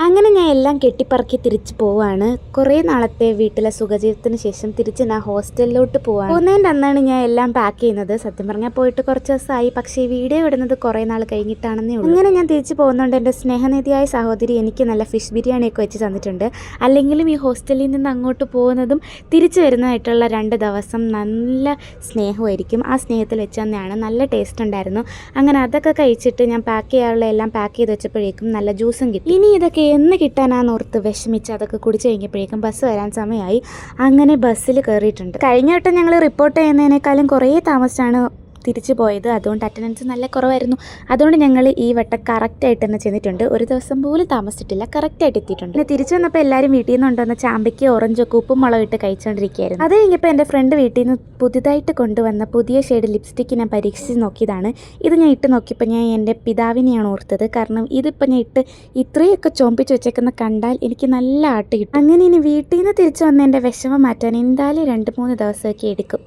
അങ്ങനെ ഞാൻ എല്ലാം കെട്ടിപ്പറക്കി തിരിച്ചു പോവാണ്. കുറേ നാളത്തെ വീട്ടിലെ സുഖജീവിതത്തിന് ശേഷം തിരിച്ച് ഞാൻ ഹോസ്റ്റലിലോട്ട് പോവാണ്. പോകുന്നതിൻ്റെ അന്നാണ് ഞാൻ എല്ലാം പാക്ക് ചെയ്യുന്നത്. സത്യം പറഞ്ഞാൽ പോയിട്ട് കുറച്ച് ദിവസമായി, പക്ഷേ വീഡിയോ ഇടുന്നത് കുറേ നാൾ കഴിഞ്ഞിട്ടാണെന്നേ ഉള്ളൂ. അങ്ങനെ ഞാൻ തിരിച്ചു പോകുന്നുണ്ട്. എൻ്റെ സ്നേഹനിധിയായ സഹോദരി എനിക്ക് നല്ല ഫിഷ് ബിരിയാണിയൊക്കെ വെച്ച് തന്നിട്ടുണ്ട്. അല്ലെങ്കിലും ഈ ഹോസ്റ്റലിൽ നിന്ന് അങ്ങോട്ട് പോകുന്നതും തിരിച്ചു വരുന്നതായിട്ടുള്ള 2 ദിവസം നല്ല സ്നേഹമായിരിക്കും. ആ സ്നേഹത്തിൽ വെച്ച് തന്നെയാണ്. നല്ല ടേസ്റ്റ് ഉണ്ടായിരുന്നു. അങ്ങനെ അതൊക്കെ കഴിച്ചിട്ട് ഞാൻ പാക്ക് ചെയ്യാനുള്ള എല്ലാം പാക്ക് ചെയ്ത് വെച്ചപ്പോഴേക്കും നല്ല ജ്യൂസും കിട്ടി. ഇനി ഇതൊക്കെ എന്ന് കിട്ടാനാന്നോർത്ത് വിഷമിച്ച് അതൊക്കെ കുടിച്ച് കഴിഞ്ഞപ്പോഴേക്കും ബസ് വരാൻ സമയമായി. അങ്ങനെ ബസ്സിൽ കയറിയിട്ടുണ്ട്. കഴിഞ്ഞ വട്ടം ഞങ്ങൾ റിപ്പോർട്ട് ചെയ്യുന്നതിനേക്കാളും കുറേ താമസിച്ചാണ് തിരിച്ചു പോയത്. അതുകൊണ്ട് അറ്റൻഡൻസ് നല്ല കുറവായിരുന്നു. അതുകൊണ്ട് ഞങ്ങൾ ഈ വട്ടം കറക്റ്റായിട്ട് തന്നെ ചെന്നിട്ടുണ്ട്. ഒരു ദിവസം പോലും താമസിച്ചിട്ടില്ല, കറക്റ്റായിട്ട് എത്തിയിട്ടുണ്ട്. പിന്നെ തിരിച്ചു വന്നപ്പോൾ എല്ലാവരും വീട്ടിൽ നിന്ന് കൊണ്ടുവന്ന ചാമ്പയ്ക്ക് ഓറഞ്ചൊക്കെ ഉപ്പും മുളകും ഇട്ട് കഴിച്ചുകൊണ്ടിരിക്കുകയായിരുന്നു. അത് കഴിഞ്ഞപ്പോൾ എൻ്റെ ഫ്രണ്ട് വീട്ടിൽ നിന്ന് പുതുതായിട്ട് കൊണ്ടുവന്ന പുതിയ ഷെയ്ഡ് ലിപ്സ്റ്റിക്ക് ഞാൻ പരീക്ഷിച്ച് നോക്കിയതാണ്. ഇത് ഞാൻ ഇട്ട് നോക്കിയപ്പോൾ ഞാൻ എൻ്റെ പിതാവിനെയാണ് ഓർത്തത്. കാരണം ഇതിപ്പോൾ ഞാൻ ഇട്ട് ഇത്രയൊക്കെ ചോമ്പിച്ച് വെച്ചേക്കുന്ന കണ്ടാൽ എനിക്ക് നല്ല ആട്ട് കിട്ടും. അങ്ങനെ ഇനി വീട്ടിൽ നിന്ന് തിരിച്ചു വന്ന എൻ്റെ വിഷമം മാറ്റാൻ എന്തായാലും 2-3 ദിവസമൊക്കെ എടുക്കും.